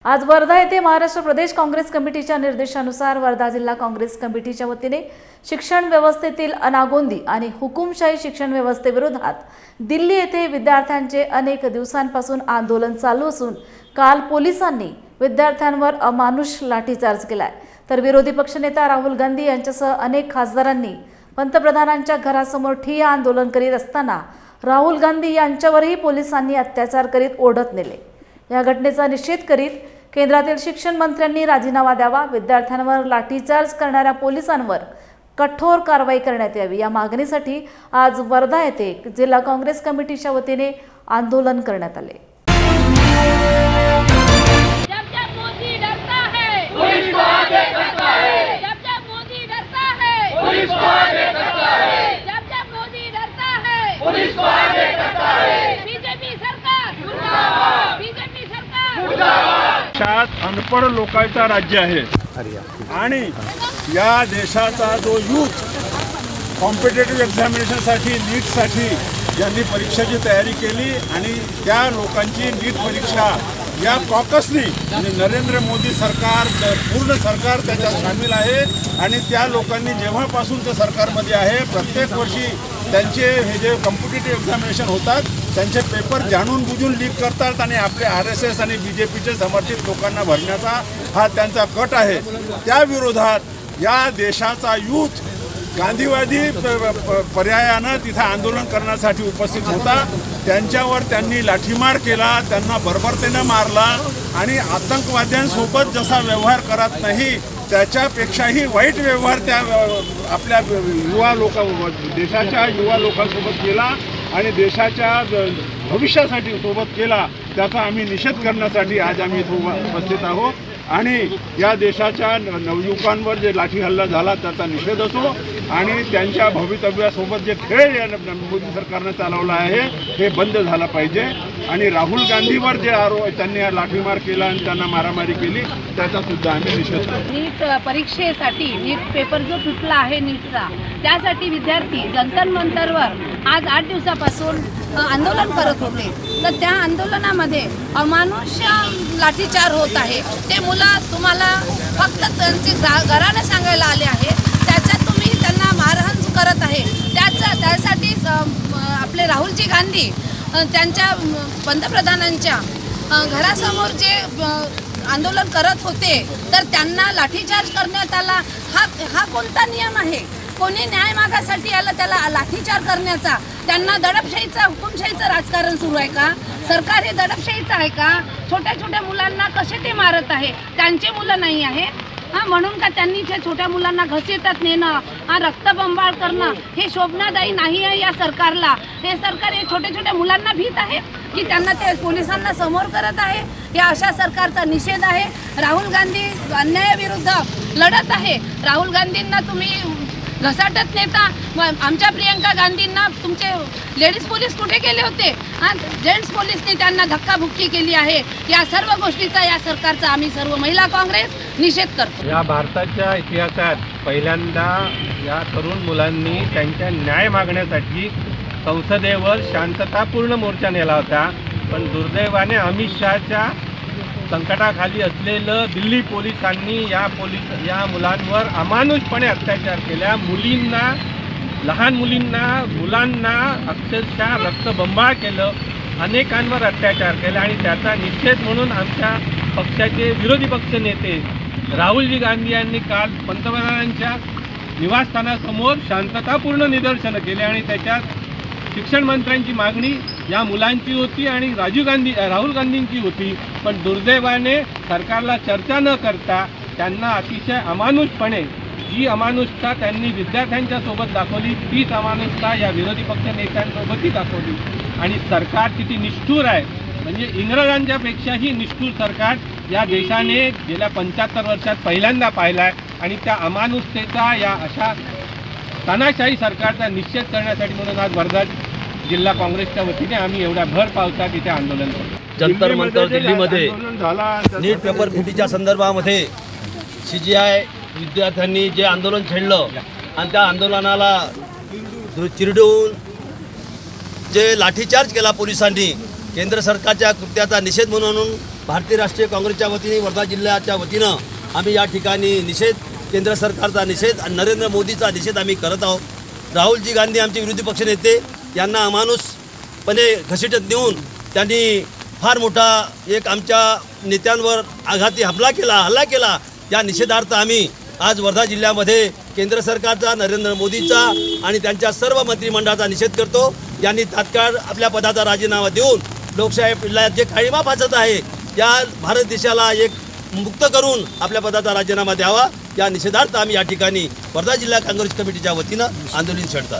आज वर्धा येथे महाराष्ट्र प्रदेश काँग्रेस कमिटीच्या निर्देशानुसार वर्धा जिल्हा काँग्रेस कमिटीच्या वतीने शिक्षण व्यवस्थेतील अनागोंदी आणि हुकुमशाही शिक्षण व्यवस्थेविरोधात दिल्ली येथे विद्यार्थ्यांचे अनेक दिवसांपासून आंदोलन चालू असून काल पोलिसांनी विद्यार्थ्यांवर अमानुष लाठीचार्ज केलाय। तर विरोधी पक्षनेता राहुल गांधी यांच्यासह अनेक खासदारांनी पंतप्रधानांच्या घरासमोर ठिय्या आंदोलन करीत असताना राहुल गांधी यांच्यावरही पोलिसांनी अत्याचार करीत ओढत नेले। या घटनेचा निषेध करीत केंद्रातील शिक्षण मंत्र्यांनी राजीनामा द्यावा, विद्यार्थ्यांवर लाठीचार्ज करणाऱ्या पोलिसांवर कठोर कारवाई करण्यात यावी या मागणीसाठी आज वर्धा येथे जिल्हा काँग्रेस कमिटीच्या वतीने आंदोलन करण्यात आले। देशात अनपढ लोकांचा राज्य आहे आणि या देशाचा जो यूथ कॉम्पिटेटिव्ह एक्झामिनेशनसाठी नीटसाठी ज्यांनी परीक्षेची तयारी केली आणि त्या लोकांची नीट परीक्षा या कॉकसनी म्हणजे नरेंद्र मोदी सरकार पूर्ण सरकार त्याच्यात सामील आहे आणि त्या लोकांनी जेव्हापासून ते सरकारमध्ये आहे प्रत्येक वर्षी त्यांचे हे जे कॉम्पिटेटिव्ह एक्झामिनेशन होतात त्यांचे पेपर जाणून बुजून लीक करतात आणि आपले RSS आणि BJPचे समर्थित लोकांना भरण्याचा हा त्यांचा कट आहे। त्या विरोधात या देशाचा यूथ गांधीवादी पर्यायानं तिथं आंदोलन करण्यासाठी उपस्थित होता। त्यांच्यावर त्यांनी लाठीमार केला, त्यांना बर्बरतेनं मारला आणि आतंकवाद्यांसोबत जसा व्यवहार करत नाही त्याच्यापेक्षाही वाईट व्यवहार त्या आपल्या देशाच्या युवा लोकांसोबत केला आणि देशाच्या भविष्यासाठी सोबत केला। त्याचा आम्ही निषेध करण्यासाठी आज आम्ही इथं उपस्थित आहोत आणि या देशाच्या नवयुवकांवर जे लाठी हल्ला झाला त्याचा निषेध असो आणि त्यांच्या भवितव्यासोबत जे खेळ या मोदी सरकारनं चालवला आहे हे बंद झाला पाहिजे आणि राहुल गांधीवर जे त्यांनी लाठीमार केला आणि त्यांना मारामारी केली त्याचा सुद्धा आम्ही निषेध करतो। नीट परीक्षेसाठी नीट पेपर जो तुटला आहे नीटचा त्यासाठी विद्यार्थी जंतर मंतरवर आज 8 दिवसापासून आंदोलन करत होते। तर त्या आंदोलनामध्ये अमानुष लाठीचार होत आहे। ते मुलं तुम्हाला फक्त त्यांचे घराने सांगायला आले आहे, त्याच्यात तुम्ही त्यांना मारहाण करत आहे। त्यासाठी आपले राहुलजी गांधी त्यांच्या पंतप्रधानांच्या घरासमोर जे आंदोलन करत होते तर त्यांना लाठीचार्ज करण्यात आला। हा कोणता नियम आहे? कोणी न्याय मागासाठी आलं त्याला लाठीचार करण्याचा? त्यांना दडपशाहीचा हुकुमशाहीचं राजकारण सुरू आहे का? सरकार हे दडपशाहीचं आहे का? छोट्या छोट्या मुलांना कसे ते मारत आहे? त्यांचे मुलं नाही आहे म्हणून का त्यांनी त्या छोट्या मुलांना घसीटत नेणं, रक्तबंबाळ करणं हे शोभनादायी नाही आहे या सरकारला। हे सरकार हे छोट्या छोट्या मुलांना भीत आहे की त्यांना ते पोलिसांना समोर करत आहे। या अशा सरकारचा निषेध आहे। राहुल गांधी अन्यायाविरुद्ध लढत आहे। राहुल गांधींना तुम्ही घसाटत नेता, आमच्या प्रियंका गांधींना तुमचे लेडीज पोलीस कुठे गेले होते? जेंट्स पोलीसने त्यांना धक्काबुक्की केली आहे। या सर्व गोष्टीचा या सरकारचा आम्ही सर्व महिला काँग्रेस निषेध करतो। या भारताच्या इतिहासात पहिल्यांदा या तरुण मुलांनी त्यांच्या न्याय मागण्यासाठी संसदेवर शांततापूर्ण मोर्चा नेला होता, पण दुर्दैवाने अमित शहाच्या संकटाखाली असलेलं दिल्ली पोलिसांनी या मुलांवर अमानुषपणे अत्याचार केल्या। मुलींना, लहान मुलांना अक्षरशः रक्तबंबाळ केलं, अनेकांवर अत्याचार केला आणि त्याचा निषेध म्हणून आमच्या पक्षाचे विरोधी पक्ष नेते राहुलजी गांधी यांनी काल पंतप्रधानांच्या निवासस्थानासमोर शांततापूर्ण निदर्शनं केले आणि त्याच्यात शिक्षण मंत्र्यांची मागणी या मुलांची होती आणि राहुल गांधींची होती, पण दुर्दैवाने सरकारला चर्चा न करता त्यांना अतिशय अमानुषपणे जी अमानुषता त्यांनी विद्यार्थ्यांच्या सोबत दाखवली तीच अमानुषता या विरोधी पक्ष नेत्यांसोबतही दाखवली आणि सरकार किती निष्ठुर आहे म्हणजे इंग्रजांच्या पेक्षाही निष्ठुर सरकार या देशाने गेल्या 75 वर्षात पहिल्यांदा पाहिला आहे आणि त्या अमानुषतेचा या अशा तानाशाही सरकारचा निषेध करण्यासाठी म्हणून आज वर्धा जिल्हा काँग्रेसच्या वतीने आम्ही एवढ्या भर पावसात इथे आंदोलन करतो। जंतर मंतर दिल्लीमध्ये नीट पेपर फुटीच्या संदर्भामध्ये CGI विद्यार्थ्यांनी जे आंदोलन छेडलं आणि त्या आंदोलनाला चिरडून जे लाठीचार्ज केला पोलिसांनी, केंद्र सरकारच्या कृत्याचा निषेध म्हणून भारतीय राष्ट्रीय काँग्रेसच्या वतीने वर्धा जिल्ह्याच्या वतीनं आम्ही या ठिकाणी निषेध, केंद्र सरकारचा निषेध आणि नरेंद्र मोदीचा निषेध आम्ही करत आहोत. राहुलजी गांधी आमचे विरोधी पक्षनेते यांना अमानुषपणे घसीटत नेऊन त्यांनी फार मोठा एक आमच्या नेत्यांवर आघाती हल्ला केला. या निषेधार्थ आम्ही आज वर्धा जिल्ह्यामध्ये केंद्र सरकारचा, नरेंद्र मोदीचा आणि त्यांच्या सर्व मंत्रिमंडळाचा निषेध करतो. यांनी तात्काळ आपल्या पदाचा राजीनामा देऊन लोकशाहीला जे काळिमा फासत आहे या भारत देशाला एक मुक्त करून आपल्या पदाचा राजीनामा द्यावा. या निषेधार्थ आम्ही या ठिकाणी वर्धा जिल्हा काँग्रेस कमिटीच्या वतीनं आंदोलन छेडतात.